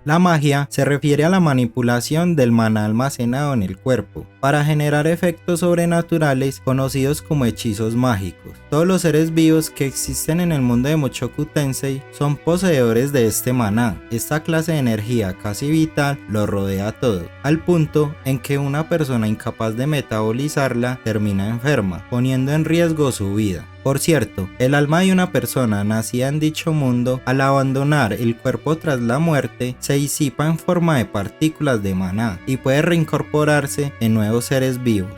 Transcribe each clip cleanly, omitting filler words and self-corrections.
La magia se refiere a la manipulación del maná almacenado en el cuerpo para generar efectos sobrenaturales conocidos como hechizos mágicos. Todos los seres vivos que existen en el mundo de Mushoku Tensei son poseedores de este maná. Esta clase de energía casi vital lo rodea todo, al punto en que una persona incapaz de metabolizarla termina enferma, poniendo en riesgo su vida. Por cierto, el alma de una persona nacida en dicho mundo, al abandonar el cuerpo tras la muerte, se disipa en forma de partículas de maná y puede reincorporarse en nuevos seres vivos.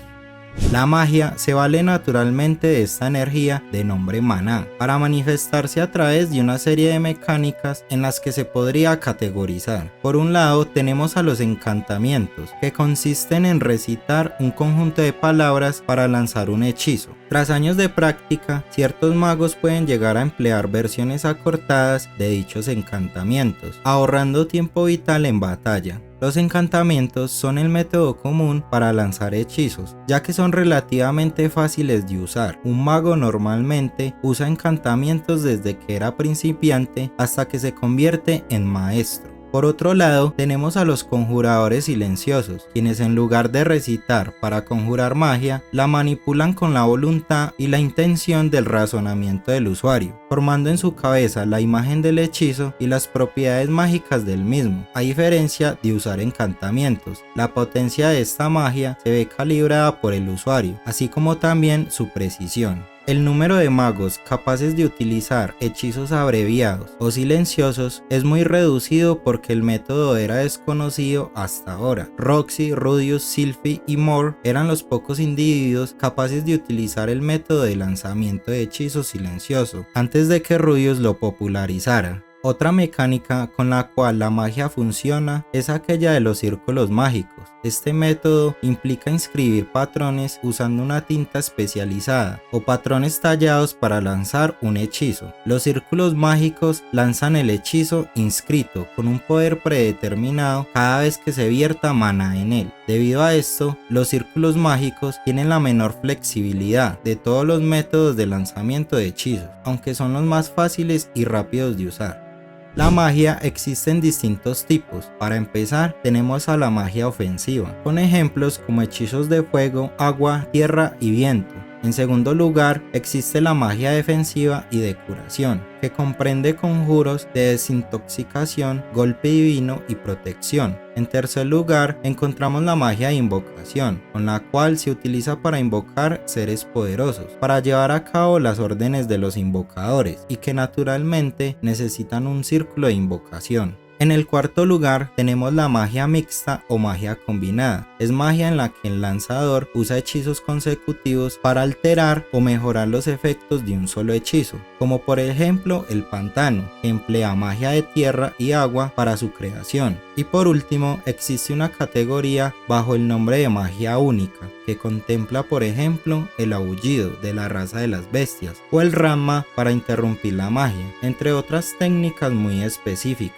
La magia se vale naturalmente de esta energía de nombre maná para manifestarse a través de una serie de mecánicas en las que se podría categorizar. Por un lado tenemos a los encantamientos, que consisten en recitar un conjunto de palabras para lanzar un hechizo. Tras años de práctica, ciertos magos pueden llegar a emplear versiones acortadas de dichos encantamientos, ahorrando tiempo vital en batalla. Los encantamientos son el método común para lanzar hechizos, ya que son relativamente fáciles de usar. Un mago normalmente usa encantamientos desde que era principiante hasta que se convierte en maestro. Por otro lado, tenemos a los conjuradores silenciosos, quienes en lugar de recitar para conjurar magia, la manipulan con la voluntad y la intención del razonamiento del usuario, formando en su cabeza la imagen del hechizo y las propiedades mágicas del mismo. A diferencia de usar encantamientos, la potencia de esta magia se ve calibrada por el usuario, así como también su precisión. El número de magos capaces de utilizar hechizos abreviados o silenciosos es muy reducido porque el método era desconocido hasta ahora. Roxy, Rudius, Sylphie y Moore eran los pocos individuos capaces de utilizar el método de lanzamiento de hechizos silencioso antes de que Rudius lo popularizara. Otra mecánica con la cual la magia funciona es aquella de los círculos mágicos. Este método implica inscribir patrones usando una tinta especializada o patrones tallados para lanzar un hechizo. Los círculos mágicos lanzan el hechizo inscrito con un poder predeterminado cada vez que se vierta maná en él. Debido a esto, los círculos mágicos tienen la menor flexibilidad de todos los métodos de lanzamiento de hechizos, aunque son los más fáciles y rápidos de usar. La magia existe en distintos tipos. Para empezar, tenemos a la magia ofensiva, con ejemplos como hechizos de fuego, agua, tierra y viento. En segundo lugar, existe la magia defensiva y de curación, que comprende conjuros de desintoxicación, golpe divino y protección. En tercer lugar, encontramos la magia de invocación, con la cual se utiliza para invocar seres poderosos, para llevar a cabo las órdenes de los invocadores, y que naturalmente necesitan un círculo de invocación. En el cuarto lugar tenemos la magia mixta o magia combinada. Es magia en la que el lanzador usa hechizos consecutivos para alterar o mejorar los efectos de un solo hechizo, como por ejemplo el pantano, que emplea magia de tierra y agua para su creación. Y por último, existe una categoría bajo el nombre de magia única, que contempla por ejemplo el aullido de la raza de las bestias o el Ranma para interrumpir la magia, entre otras técnicas muy específicas.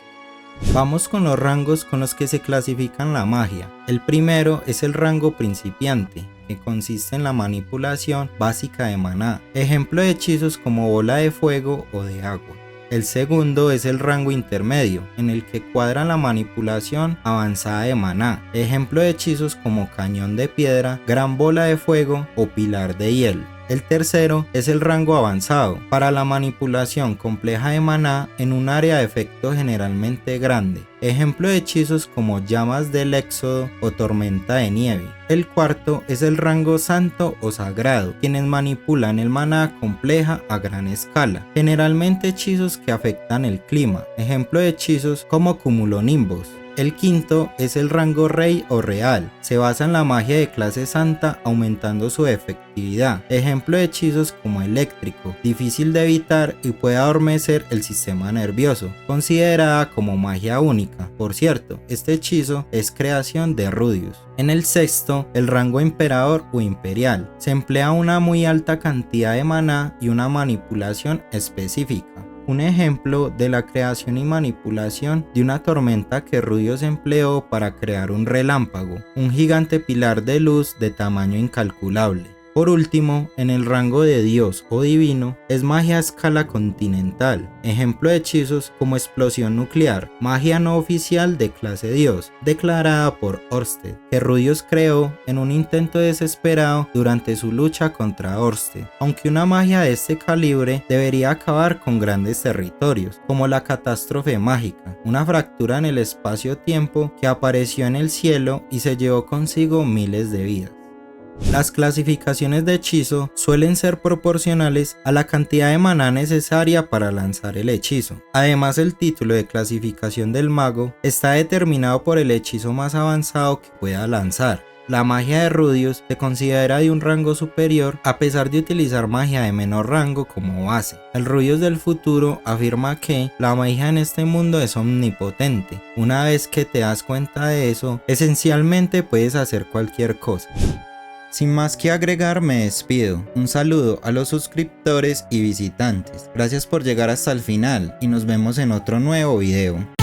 Vamos con los rangos con los que se clasifican la magia. El primero es el rango principiante, que consiste en la manipulación básica de maná, ejemplo de hechizos como bola de fuego o de agua. El segundo es el rango intermedio, en el que cuadran la manipulación avanzada de maná, ejemplo de hechizos como cañón de piedra, gran bola de fuego o pilar de hielo. El tercero es el rango avanzado, para la manipulación compleja de maná en un área de efecto generalmente grande, ejemplo de hechizos como llamas del éxodo o tormenta de nieve. El cuarto es el rango santo o sagrado, quienes manipulan el maná compleja a gran escala, generalmente hechizos que afectan el clima, ejemplo de hechizos como cumulonimbos. El quinto es el rango rey o real, se basa en la magia de clase santa aumentando su efectividad, ejemplo de hechizos como eléctrico, difícil de evitar y puede adormecer el sistema nervioso, considerada como magia única. Por cierto, este hechizo es creación de Rudius. En el sexto, el rango emperador o imperial, se emplea una muy alta cantidad de maná y una manipulación específica. Un ejemplo de la creación y manipulación de una tormenta que Rudius empleó para crear un relámpago, un gigante pilar de luz de tamaño incalculable. Por último, en el rango de Dios o divino, es magia a escala continental, ejemplo de hechizos como explosión nuclear, magia no oficial de clase Dios, declarada por Ørsted, que Rudius creó en un intento desesperado durante su lucha contra Ørsted, aunque una magia de este calibre debería acabar con grandes territorios, como la catástrofe mágica, una fractura en el espacio-tiempo que apareció en el cielo y se llevó consigo miles de vidas. Las clasificaciones de hechizo suelen ser proporcionales a la cantidad de maná necesaria para lanzar el hechizo. Además, el título de clasificación del mago está determinado por el hechizo más avanzado que pueda lanzar. La magia de Rudius se considera de un rango superior a pesar de utilizar magia de menor rango como base. El Rudius del futuro afirma que la magia en este mundo es omnipotente. Una vez que te das cuenta de eso, esencialmente puedes hacer cualquier cosa. Sin más que agregar, me despido. Un saludo a los suscriptores y visitantes. Gracias por llegar hasta el final y nos vemos en otro nuevo video.